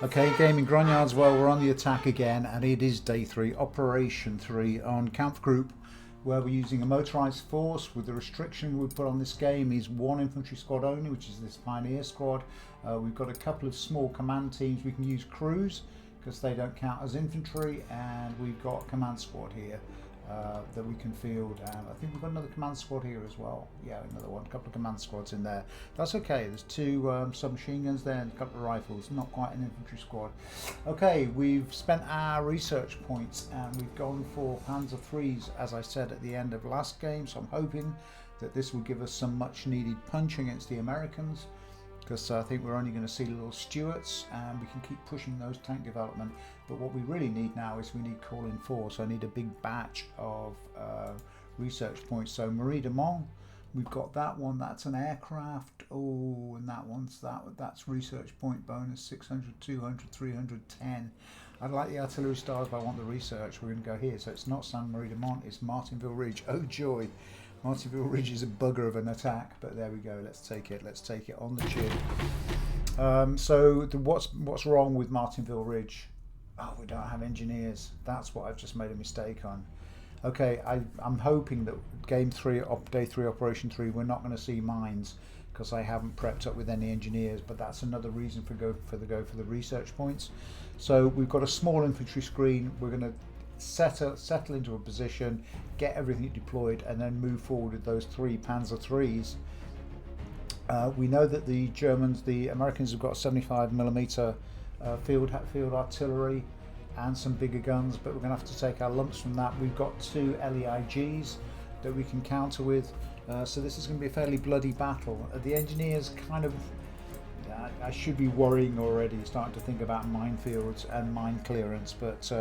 Okay, gaming grognards. Well, we're on the attack again, and it is day 3, Operation 3 on Kampfgruppe, where we're using a motorized force. With the restriction we put on this game is 1 infantry squad only, which is this pioneer squad. We've got a couple of small command teams. We can use crews because they don't count as infantry, and we've got a command squad here that we can field, and I think we've got another command squad here as well. Yeah, another one, a couple of command squads in there. That's okay. There's 2 submachine guns there and a couple of rifles. Not quite an infantry squad. Okay, we've spent our research points and we've gone for Panzer IIIs, as I said at the end of last game, so I'm hoping that this will give us some much needed punch against the Americans, because I think we're only going to see little Stuarts, and we can keep pushing those tank development. But what we really need now is we need call in force. I need a big batch of research points. So Marie de Mont, we've got that one. That's an aircraft. Oh, and that one's that's research point bonus 600, 200, 310. I'd like the artillery stars, but I want the research. We're going to go here. So it's not Sainte Marie de Mont, it's Martinville Ridge. Oh joy. Martinville Ridge is a bugger of an attack, but there we go. Let's take it. Let's take it on the chin. What's wrong with Martinville Ridge? Oh, we don't have engineers. That's what I've just made a mistake on. Okay, I'm hoping that game 3, day 3, Operation 3, we're not going to see mines because I haven't prepped up with any engineers. But that's another reason for the research points. So we've got a small infantry screen. We're going to settle into a position, get everything deployed, and then move forward with those 3 Panzer IIIs. We know that the Americans have got 75mm field artillery and some bigger guns, but we're going to have to take our lumps from that. We've got 2 LEIGs that we can counter with, so this is going to be a fairly bloody battle. The engineers kind of, I should be worrying already, starting to think about minefields and mine clearance, but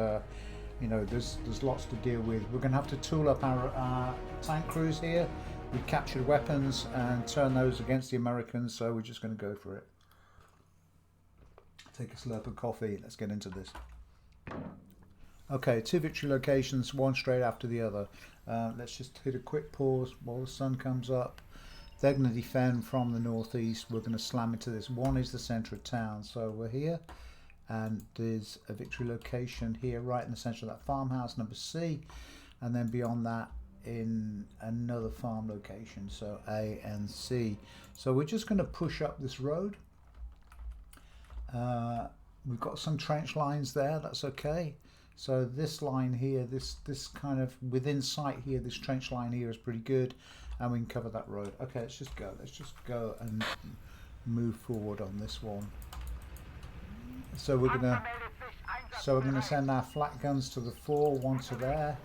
you know, there's lots to deal with. We're going to have to tool up our tank crews here. We've captured weapons and turn those against the Americans, so we're just going to go for it. Take a slurp of coffee. Let's get into this. Okay, 2 victory locations, one straight after the other. Let's just hit a quick pause while the sun comes up. They're going to defend from the northeast. We're going to slam into this. One is the centre of town, so we're here. And there's a victory location here right in the centre of that farmhouse, number C, and then beyond that in another farm location, so A and C. So we're just going to push up this road. We've got some trench lines there, that's okay. So this line here, this kind of within sight here, this trench line here is pretty good, and we can cover that road. Okay, let's just go and move forward on this one. So we're gonna send our flak guns to the fore, one to there.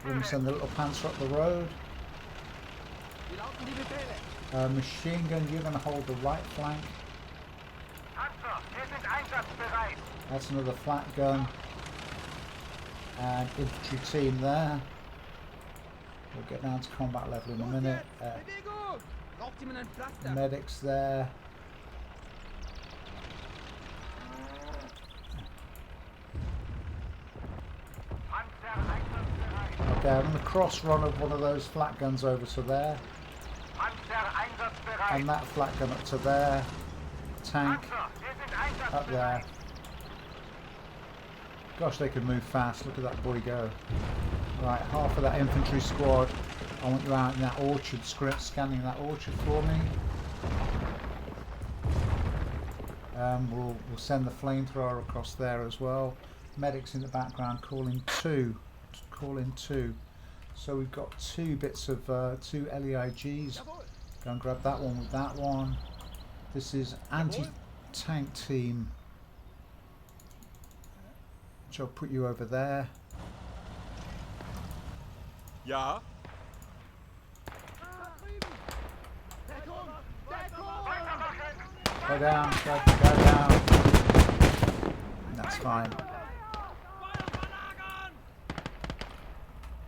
We're gonna send the little panzer up the road. Machine gun, you're gonna hold the right flank. That's another flak gun. And infantry team there. We'll get down to combat level in a minute. Medics there. Okay, I'm going to cross run of one of those flak guns over to there, and that flak gun up to there, tank up there. Gosh, they can move fast. Look at that boy go. Right, half of that infantry squad, I want you out in that orchard, scanning that orchard for me. We'll send the flamethrower across there as well. Medics in the background calling 2. Call in 2. So we've got 2 bits of 2 LEIGs. Go and grab that one with that one. This is anti-tank team, which I'll put you over there. Yeah. Go down, go down. That's fine.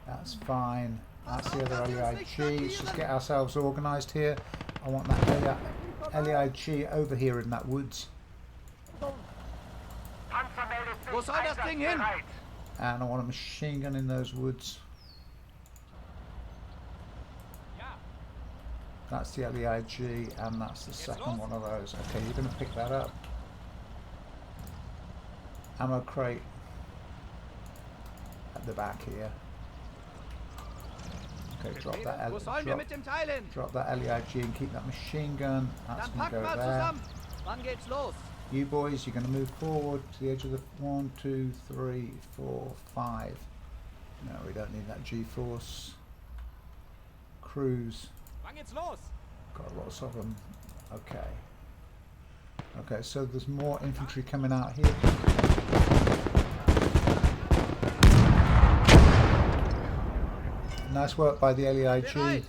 That's fine. That's the other LEIG. Let's just get ourselves organised here. I want that LEIG over here in that woods. And I want a machine gun in those woods. That's the LEIG, and that's the second one of those. Okay, you're going to pick that up. Ammo crate at the back here. Okay, drop that LEIG and keep that machine gun. That's going to go there. You boys, you're going to move forward to the edge of the 1, 2, 3, 4, 5. No, we don't need that G-force. Cruise. Got lots of them. Okay. Okay, so there's more infantry coming out here. Nice work by the LEIG.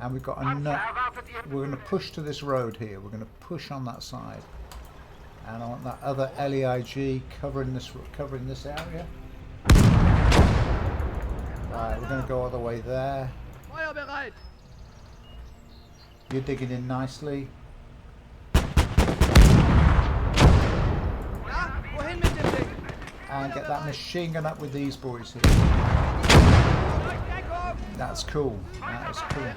And we've got enough. We're going to push to this road here. We're going to push on that side. And I want that other LEIG covering this area. Right, we're going to go all the way there. You're digging in nicely. And get that machine gun up with these boys here. That's cool. That is cool.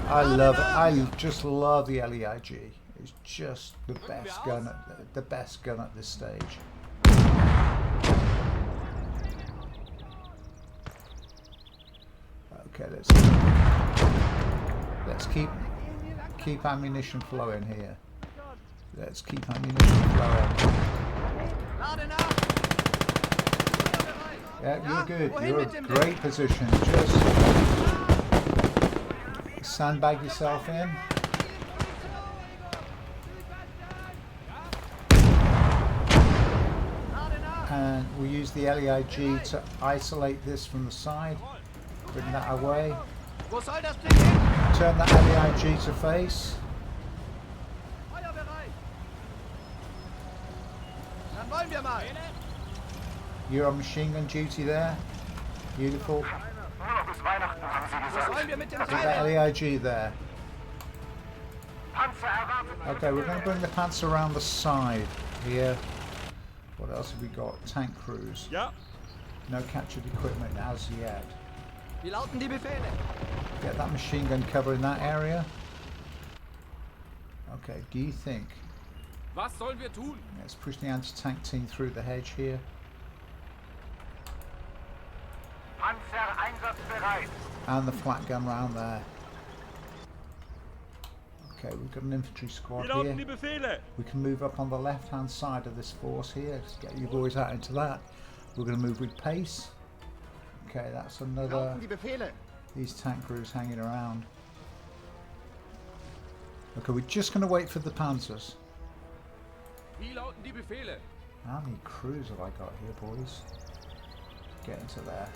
I love it. I just love the LEIG. It's just the best gun at this stage. Okay, let's keep ammunition flowing here. Let's keep ammunition flowing. Yeah, you're good. You're in a great position. Just sandbag yourself in. And we'll use the LEIG to isolate this from the side. Bring that away. Turn that LEIG to face. You're on machine gun duty there. Beautiful. Get that LEIG there. Okay, we're going to bring the Panzer around the side here. What else have we got? Tank crews. No captured equipment as yet. Get that machine gun cover in that area. Okay, do you think? Let's push the anti-tank team through the hedge here. And the flat gun round there. Okay, we've got an infantry squad here. We can move up on the left hand side of this force here. Just get you boys out into that. We're going to move with pace. Okay, that's another. These tank crews hanging around. Okay, we're just going to wait for the Panzers. How many crews have I got here, boys? Get into there.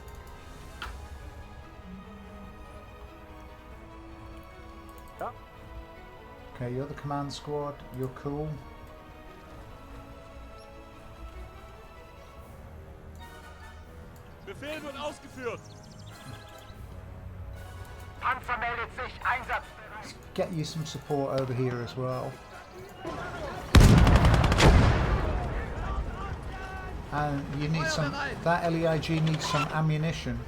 Okay, you're the command squad. You're cool. Befehl wird ausgeführt. Panzer meldet sich, einsatzbereit. Get you some support over here as well. And you need some. That LEIG needs some ammunition.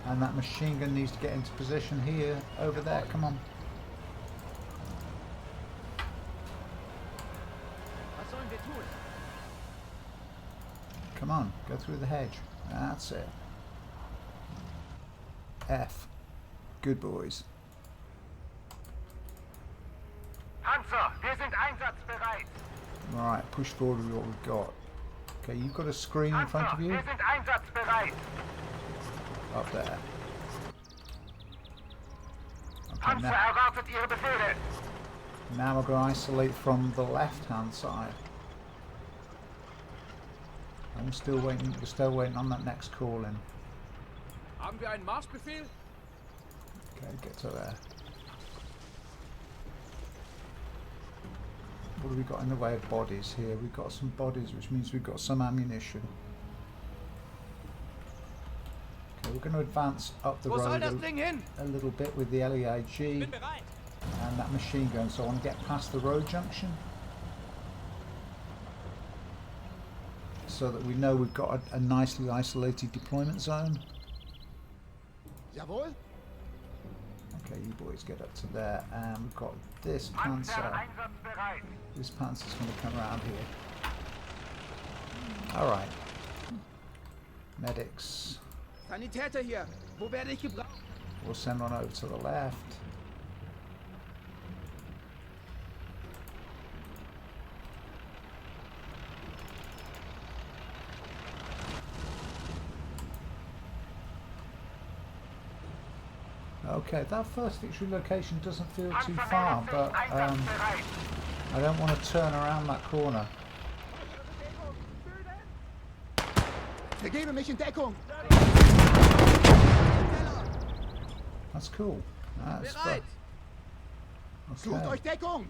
And that machine gun needs to get into position here, over there. Come on. Come on, go through the hedge. That's it. F. Good boys. Panzer, wir sind einsatzbereit. Right, push forward with what we've got. Okay, you've got a screen in front of you. Wir sind einsatzbereit. Up there. Okay, Panzer erwartet Ihre Befehle. now we're going to isolate from the left hand side. I'm still waiting. We're still waiting on that next call in. Haben wir einen Marschbefehl? Okay, get to there. What have we got in the way of bodies here? We've got some bodies, which means we've got some ammunition. Okay, we're going to advance up the road a little bit with the LEIG and that machine gun. So I want to get past the road junction. so that we know we've got a nicely isolated deployment zone. Jawohl. Okay, you boys get up to there, and we've got this Panzer Panzer. einsatzbereit. This Panzer's going to come around here. Alright. Medics. Sanitäter hier. Wo werde ich gebraucht? We'll send one over to the left. Okay, that first victory location doesn't feel too Panzer far, meldet but sich einsatzbereit. I don't want to turn around that corner. Begebe mich in Deckung. That's cool. That's Bereit! Sucht euch okay. Deckung.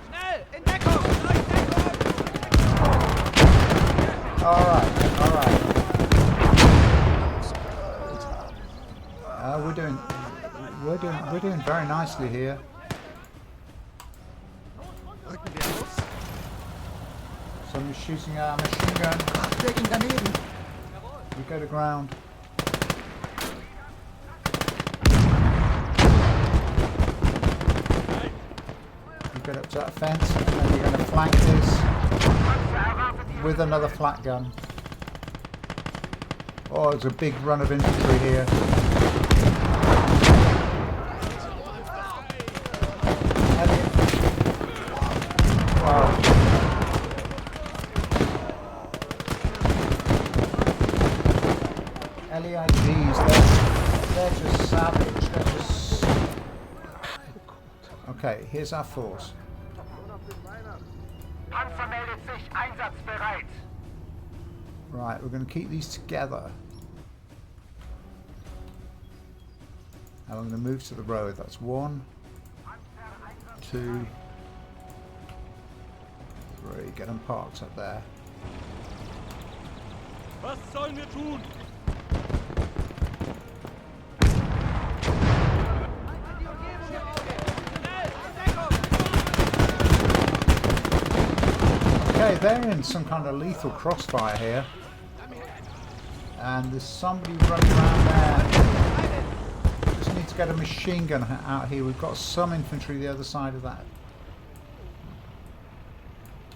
Schnell! In Deckung! In Deckung! Alright. We're doing very nicely here. Rücken wir los. Somebody's shooting our machine gun. Deckung daneben. We go to ground. You get up to that fence, and then you're going to flank this Panzer erwartet Ihre with another flat gun. Oh, there's a big run of infantry here. Wow. LEIGs, they're just savage. They're just... Okay, here's our force. Panzer meldet sich einsatzbereit. Right, we're going to keep these together. And I'm going to move to the road. That's 1, 2, 3. Get them parked up there. Was sollen wir tun? Okay, they're in some kind of lethal crossfire here. And there's somebody running around there. Just need to get a machine gun out here. We've got some infantry the other side of that.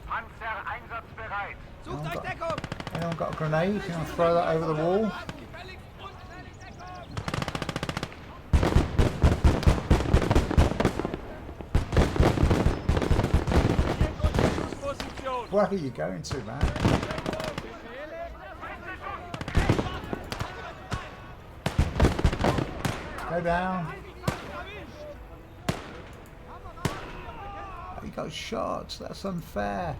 Panzer einsatzbereit. Sucht euch Deckung! Anyone got a grenade? You want to throw that over the wall? Gefälligst unten in Deckung! Position! Where are you going to, man? Go down. Oh, you got shot. That's unfair.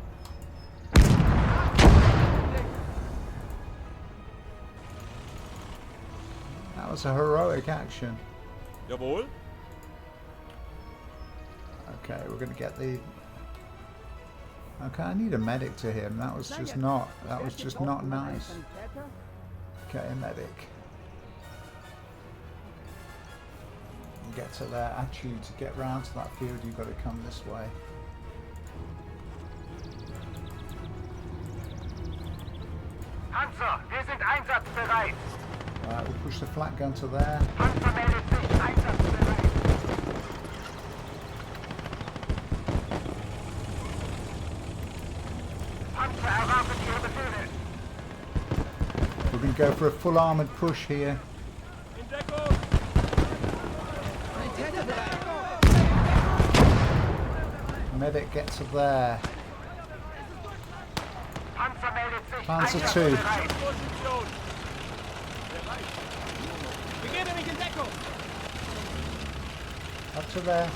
That was a heroic action. Jawohl! Okay, we're going to get the... Okay, I need a medic to him. That was just not nice. Okay, a medic. Get to there. Actually, to get round to that field, you've got to come this way. Panzer, wir sind einsatzbereit. Right, we'll push the flat gun to there. Panzer meldet sich einsatzbereit. Panzer erwartet Ihre Befehle. We're going to go for a full armoured push here. In Deckung! Sanitäter bereit. Medic, get to there. Panzer meldet sich Panzer einsatzbereit. Position! Bereit! Begebe mich in Deckung! Up to there.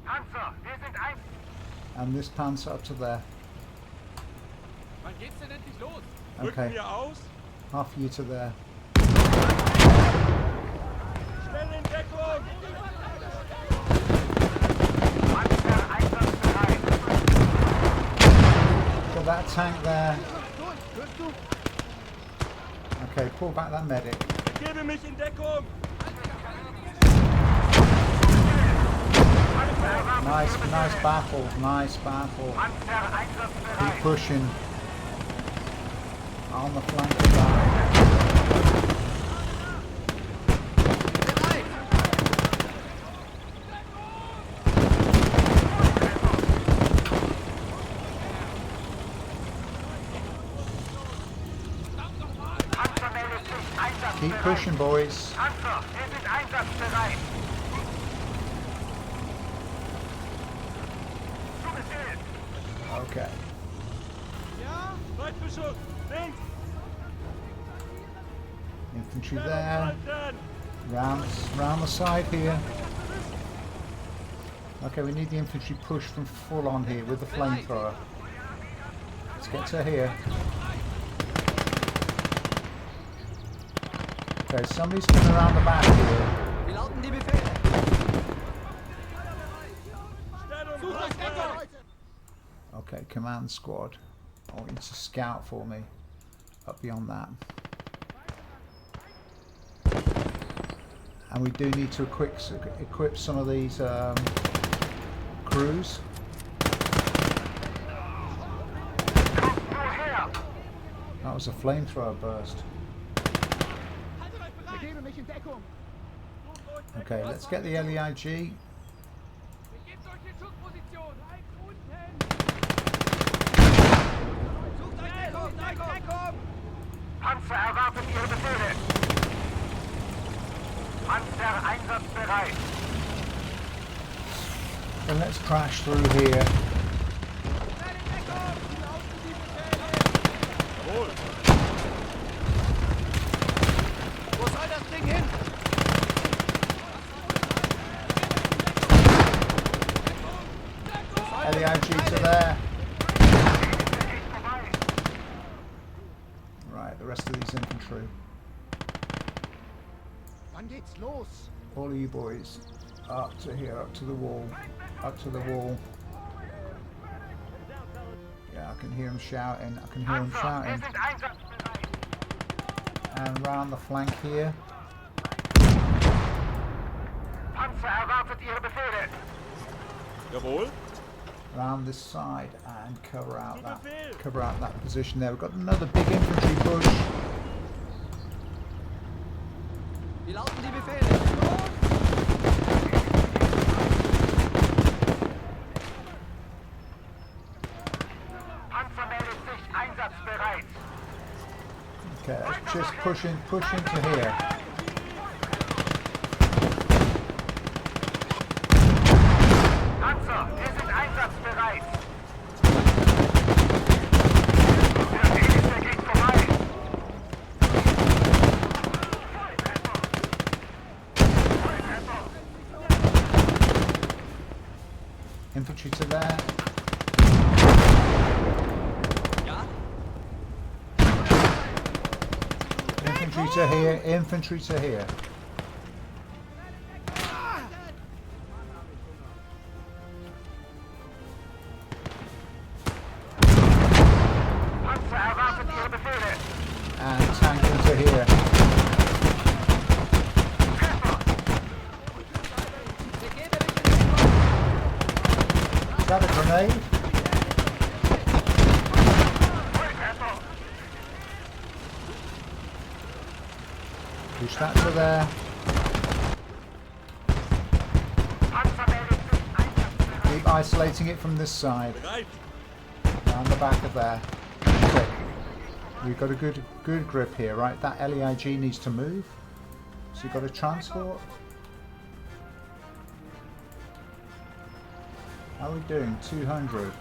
Panzer, wir sind ein... And this Panzer up to there. Wann geht's denn endlich los? Okay. Rücken wir aus? Half you to there. Schnell in Deckung! Panzer einsatzbereit. Got that tank there. Okay, pull back that medic. Begebe mich in Deckung! Nice Nice battle. Nice battle. Panzer Keep einsatzbereit. pushing. On the flank of that. Bereit! Panzer meldet sich einsatzbereit. Keep pushing, boys. Panzer, wir sind einsatzbereit. Zu Befehl. Okay. Ja? Weitbeschuss! Links! Infantry Stellung there. halten! Round the side here. Okay, we need the infantry push from full on here with the flamethrower. Let's get to here. Okay, somebody's coming around the back here. Wie lauten die Befehle? Stellung Sucht euch Deckung, halten! Leute! Okay, command squad. I want you to scout for me up beyond that. And we do need to equip some of these crews. Woher? That was a flamethrower burst. Begebe mich in Deckung! Okay, let's get the LEIG. Begebt euch in Schussposition! Halt unten! Sucht euch Deckung! Deckung! Panzer erwartet Ihre Befehle. Panzer einsatzbereit. And let's crash through here. Jawohl! Wo soll das Ding hin? LEIG to there. Right, the rest of these infantry. Wann geht's los? All of you boys, up to here, up to the wall, up to the wall. Yeah, I can hear them shouting. I can hear them Panzer, wir shouting. sind einsatzbereit. And round the flank here. Panzer erwartet Ihre Befehle. Jawohl! Round this side and cover out that position there. We've got another big infantry push. Wie lauten die Befehle? Panzer meldet sich einsatzbereit. Okay, let's just push into here. Panzer, wir sind einsatzbereit. Der Elite geht vorbei. Infantry to there. Ja? Infantry to here. Infantry to here. Panzer erwartet Ihre Befehle. And tank into here. Begebe mich in Deckung! Is that a grenade? Push that to there. Panzer meldet sich einsatzbereit. Keep isolating it from this side. Bereit! Down the back of there. Okay. We've got a good grip here, right? That LEIG needs to move. So you've got a transport. How are we doing? 200.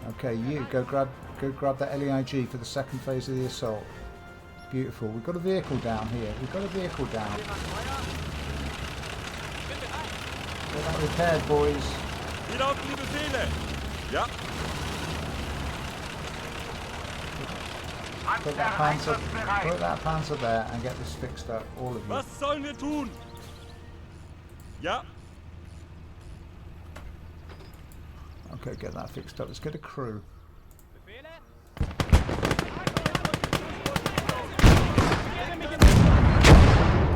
Okay, you go grab that LEIG for the second phase of the assault. Beautiful. We've got a vehicle down here. We've got a vehicle down. Get that repaired, boys. Wie lauten die Befehle? Ja! Put Panzer that panzer einsatzbereit. there and get this fixed up, all of you. Was sollen wir tun? Ja! Okay, get that fixed up. Let's get a crew. Befehle?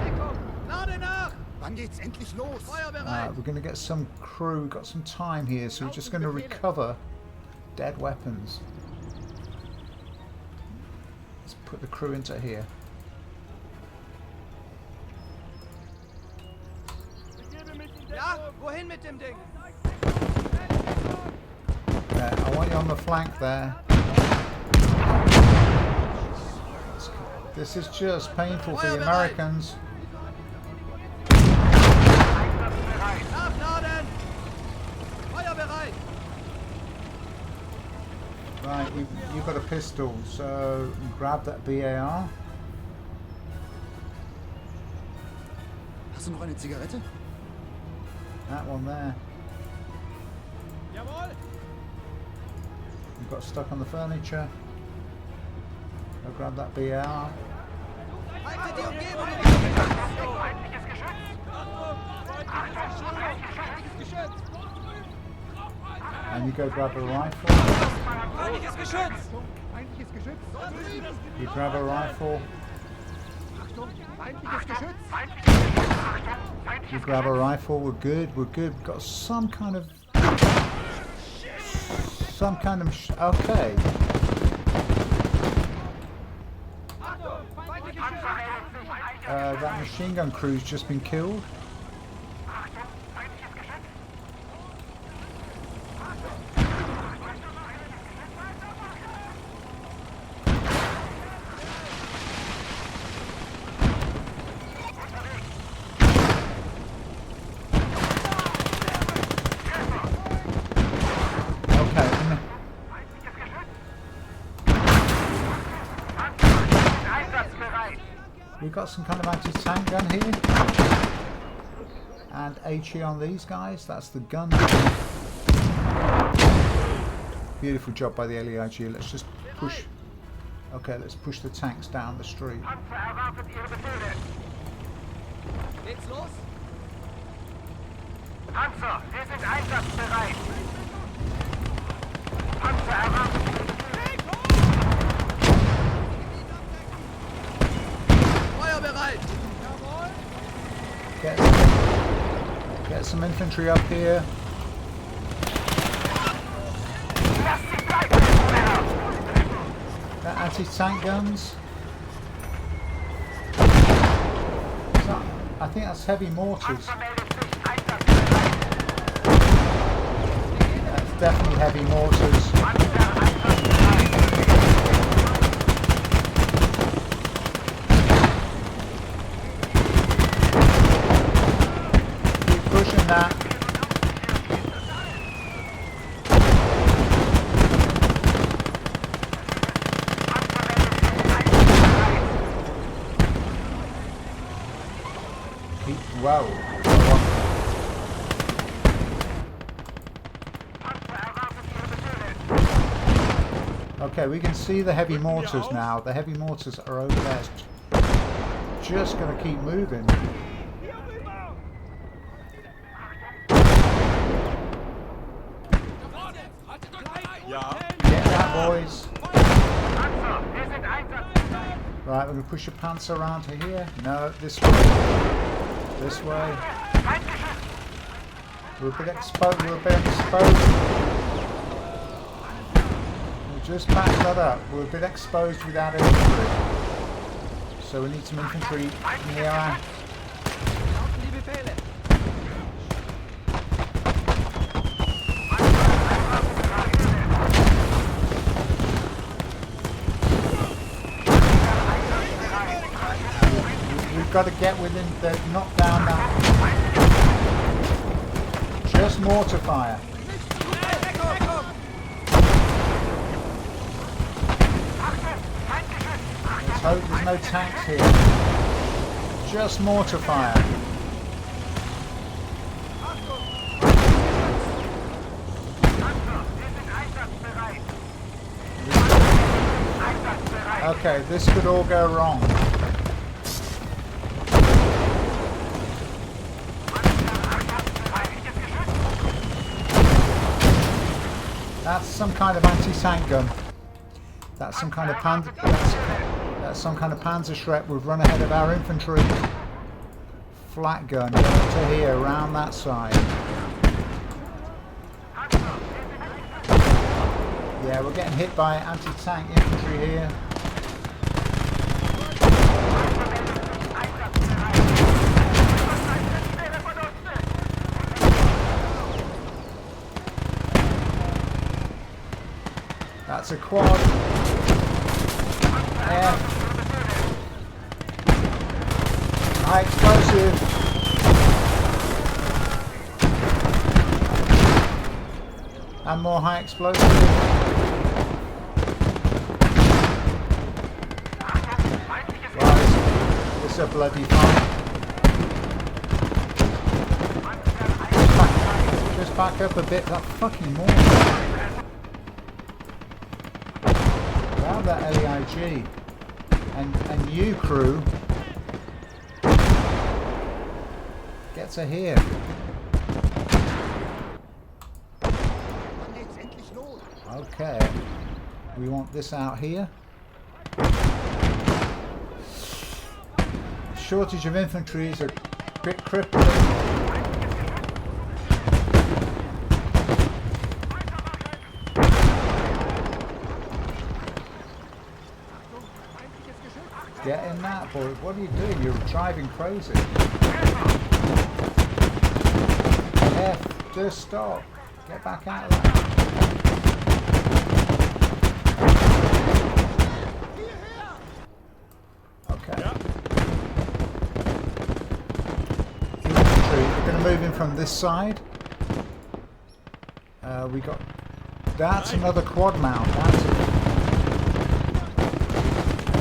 Deckung! Lade nach! Wann geht's endlich los. We're going to get some crew. We've got some time here, so we're just going to recover dead weapons. Let's put the crew into here. Ja, wohin mit dem Ding? Okay, I want you on the flank there. This is just painful for the Americans. Nachladen! Feuer bereit! Right, you've got a pistol, so grab that BAR. Hast du noch eine Zigarette? That one there. Jawohl! You've got stuck on the furniture. I'll grab that BAR. Haltet die Umgebung! Feindliches Geschütz! Feindliches Geschütz! And you go grab a rifle. Feindliches Geschütz! Feindliches Geschütz! You grab a rifle. Feindliches Geschütz! Feindliches Geschütz! Achtung! You grab a rifle. We're good. We're good. We've got some kind of. Okay. That machine gun crew's just been killed. We've got some kind of anti-tank gun here. And HE on these guys. That's the gun. Beautiful job by the LEIG. Let's just push. Okay, let's push the tanks down the street. Panzer erwartet Ihre Befehle. Geht's los? Panzer, wir sind einsatzbereit. Panzer erwartet Ihre Befehle. Feuer bereit! Get some infantry up here. Lasst sie bleiben, Männer! That anti-tank guns. I think that's heavy mortars. Panzer meldet sich einsatzbereit. That's definitely heavy mortars. Panzer einsatzbereit. Keep pushing that. Wow. Okay, we can see the heavy mortars now. The heavy mortars are over there. Just going to keep moving. Get that, boys. Right, we're going to push your pants around to here. No, this way. This way. We're a bit exposed. We're just back that up. We're a bit exposed without infantry. So we need some infantry near our... Lauten die Befehle! We've got to get within the... knock down that... Just mortar fire. Let's hope there's no tanks here. Just mortar fire. Okay, this could all go wrong. That's some kind of anti-tank gun. That's some kind of that's some kind of Panzerschreck. We've run ahead of our infantry. flat gun to here, around that side. Yeah, we're getting hit by anti-tank infantry here. That's a quad. F. High explosive. And more high explosive. Right, it's a bloody fight. Just back up a bit. That fucking more. Grab that LEIG. And you crew. Get to here. Okay. We want this out here. Shortage of infantry is a bit crippling. Get in that, boy. What are you doing? You're driving crazy. F, just stop. Get back out of that. Okay. Infantry, we're going to move in from this side. We got... That's another quad mount. That's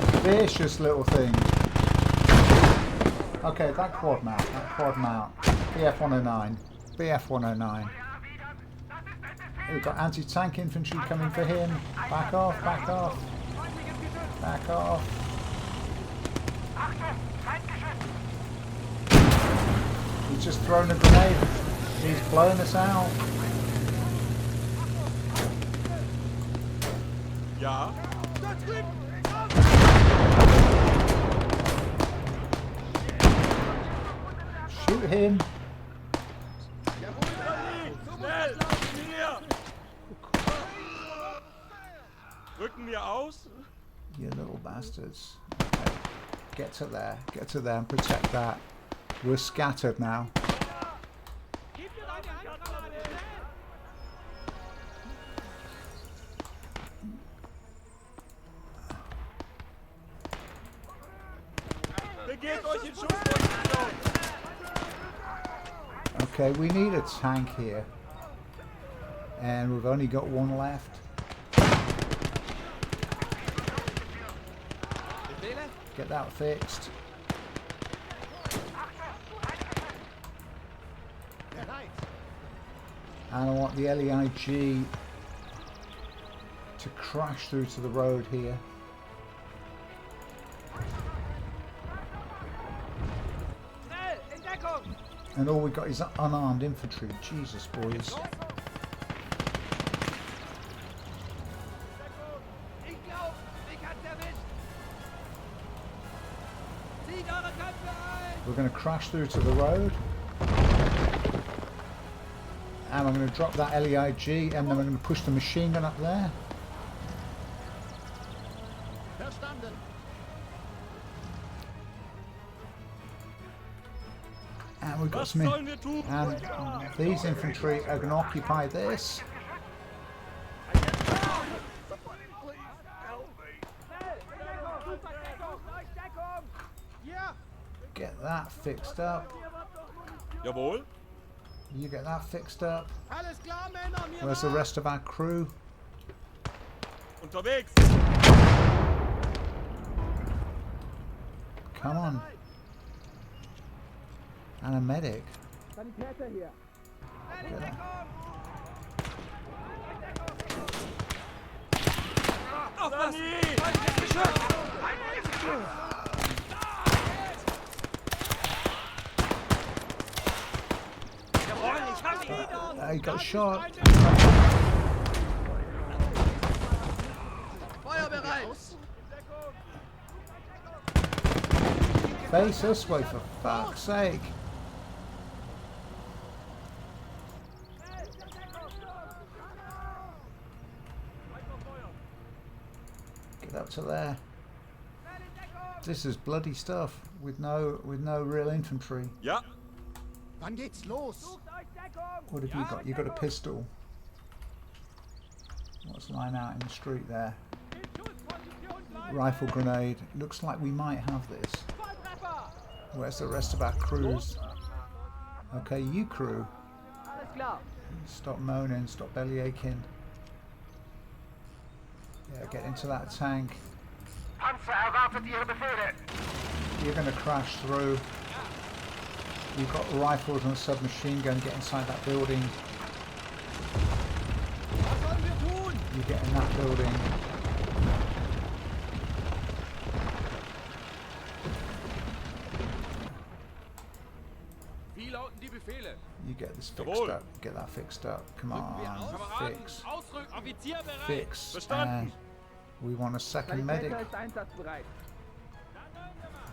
a vicious little thing. Okay, that quad mount. BF-109. BF-109. We've got anti-tank infantry coming for him. Back off, back off. Back off. He's just thrown a grenade. He's blown us out. Ja. Shoot him. Schnell! Hier! Rücken wir aus? You little bastards. Okay. Get to there and protect that. We're scattered now. Begebt euch in Schussposition! Okay, we need a tank here. And we've only got one left. Get that fixed. And I want the LEIG to crash through to the road here. And all we got is unarmed infantry. Jesus, boys. We're going to crash through to the road. And I'm going to drop that LEIG, and then we're going to push the machine gun up there. And we've got some and these infantry are going to occupy this. Get that fixed up. Jawohl. You get that fixed up. Where's the rest of our crew? Unterwegs. Come on. And a medic. Get that. He got shot. Feuerbereit! Face this way, for fuck's sake. Get up to there. This is bloody stuff with no real infantry. Ja. Wann geht's los? Sucht euch Deckung! What have you got? You got a pistol. What's lying out in the street there? In Schussposition bleiben! Rifle grenade. Looks like we might have this. Volltreffer! Where's the rest of our crews? Okay, you crew. Alles klar. Stop moaning, stop belly aching. Yeah, get into that tank. Panzer erwartet Ihre Befehle. You're going to crash through. You've got rifles and a submachine gun. Get inside that building. Was sollen wir tun? You get in that building. Wie lauten die Befehle? You get this fixed Jawohl. up. Get that fixed up. Come on, fix, Ausrücken! Offizier bereit! fix. Verstanden. And we want a second medic. Sanitäter ist einsatzbereit.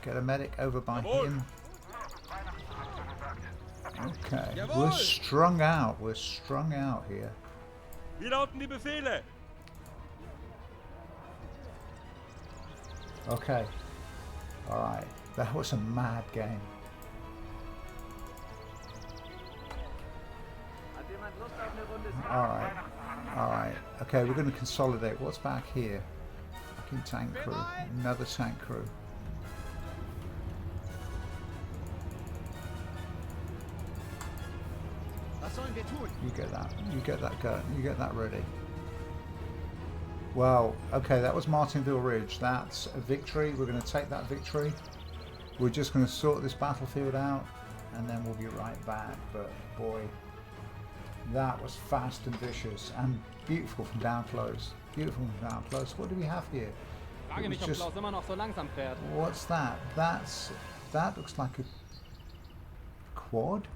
Get a medic over by Jawohl. him. Okay, we're Jawohl. strung out. We're strung out here. Wie lauten die Befehle? Okay. All right. That was a mad game. Hat jemand Lust auf eine Runde Skat? All right. All right. Okay, we're going to consolidate. What's back here? Fucking tank crew. Another tank crew. Was sollen wir tun? You get that. You get that gun. You get that ready. Well, okay, that was Martinville Ridge. That's a victory. We're going to take that victory. We're just going to sort this battlefield out, and then we'll be right back. But boy, that was fast and vicious and beautiful from down close. Beautiful from down close. What do we have here? Frage It mich, was ob just- Klaus immer noch so langsam fährt. What's that? That looks like a quad.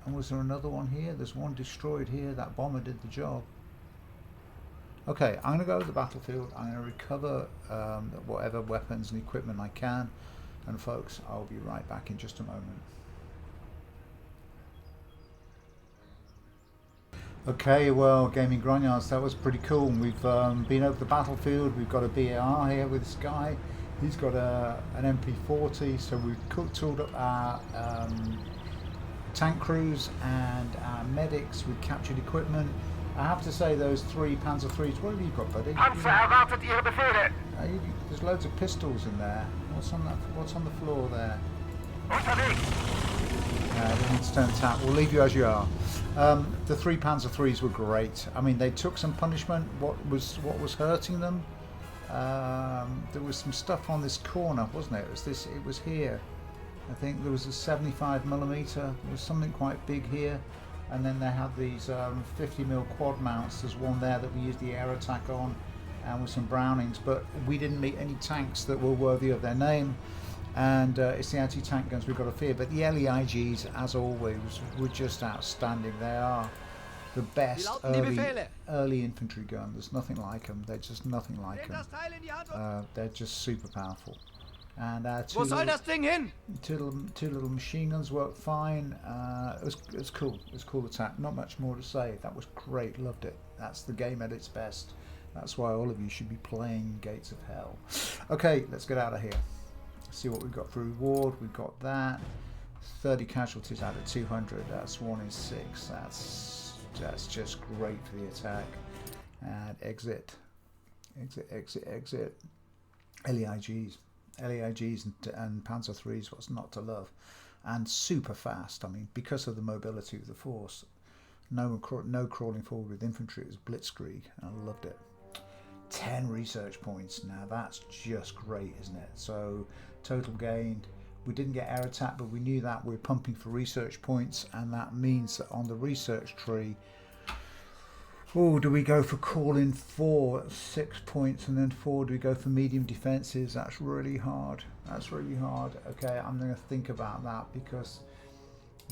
And was there another one here? There's one destroyed here. That bomber did the job. Okay, I'm going to go to the battlefield. I'm going to recover whatever weapons and equipment I can. And folks, I'll be right back in just a moment. Okay, well, Gaming Grognards, that was pretty cool. We've been over the battlefield. We've got a BAR here with this guy. He's got an MP40, so we've tooled up our tank crews and our medics with captured equipment. I have to say, those 3 Panzer IIIs, what have you got, buddy? Panzer erwartet Ihre Befehle. There's loads of pistols in there. What's on the floor there? Unterwegs. They need to turn tap. We'll leave you as you are. The 3 Panzer IIIs were great. I mean, they took some punishment. What was hurting them? There was some stuff on this corner, wasn't it? It was here. I think there was a 75mm. There was something quite big here. And then they had these 50mm quad mounts. There's one there that we used the air attack on, and with some Brownings. But we didn't meet any tanks that were worthy of their name. And it's the anti-tank guns we've got to fear. But the LEIGs, as always, were just outstanding. They are the best lauten die Befehle? early infantry gun. There's nothing like them. They're just nothing like Nehmt them. das Teil in die Hand und... They're just super powerful. And Wo soll das Ding hin? two little machine guns worked fine. It was cool. It was a cool attack. Not much more to say. That was great. Loved it. That's the game at its best. That's why all of you should be playing Gates of Hell. Okay, let's get out of here. See what we've got for reward. We've got that. 30 casualties out of 200. That's 1 in 6. That's just great for the attack. And exit. LEIGs and Panzer IIIs, what's not to love. And super fast. I mean, because of the mobility of the force. No crawling forward with infantry. It was blitzkrieg. I loved it. 10 research points. Now that's just great, isn't it? So total gained. We didn't get air attack, but we knew that we're pumping for research points, and that means that on the research tree, do we go for calling 4 at 6 points, and then 4 do we go for medium defenses? That's really hard. Okay, I'm going to think about that, because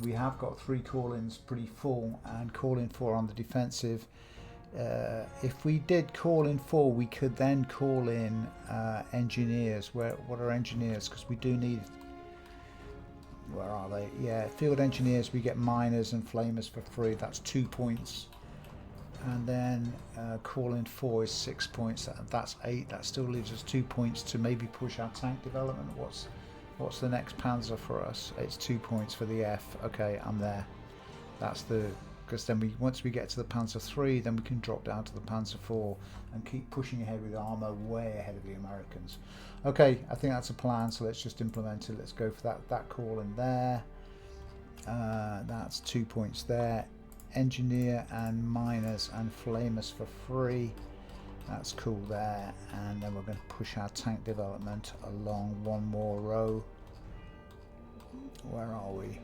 we have got 3 call-ins pretty full, and calling 4 on the defensive if we did call in 4, we could then call in engineers. What are engineers? Because we do need, where are they? Yeah, field engineers, we get miners and flamers for free. That's 2 points. And then call in 4 is 6 points. That's 8. That still leaves us 2 points to maybe push our tank development. What's the next panzer for us? It's 2 points for the F. Okay, I'm there. That's the, because then once we get to the Panzer 3, then we can drop down to the Panzer 4 and keep pushing ahead with armor way ahead of the Americans. Okay, I think that's a plan, so let's just implement it. Let's go for that call in there. That's 2 points there. Engineer and miners and flamers for free. That's cool there. And then we're going to push our tank development along one more row. Where are we?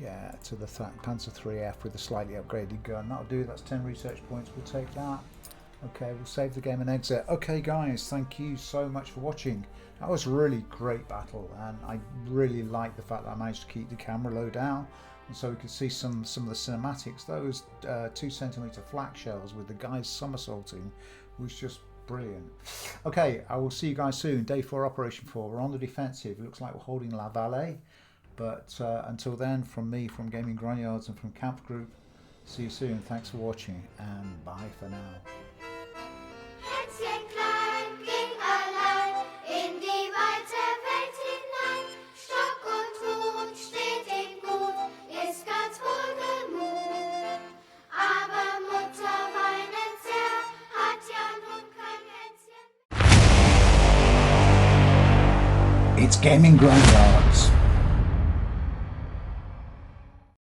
Yeah, to the Panzer 3F with a slightly upgraded gun. That'll do. That's 10 research points. We'll take that. Okay, we'll save the game and exit. Okay guys, thank you so much for watching. That was a really great battle, and I really like the fact that I managed to keep the camera low down, and so we could see some of the cinematics. Those 2 centimeter flak shells with the guys somersaulting was just brilliant. Okay, I will see you guys soon. Day 4, Operation 4. We're on the defensive. It looks like we're holding La Vallée. But until then, from me, from Gaming Grognards and from Kampfgruppe, see you soon. Thanks for watching, and bye for now. Hänschen klein ging allein in die weite Welt hinein. Stock und Hut steht ihm gut, ist ganz wohlgemut. Aber Mutter weinend sehr, hat ja nun kein Hänschen. It's Gaming Grognards.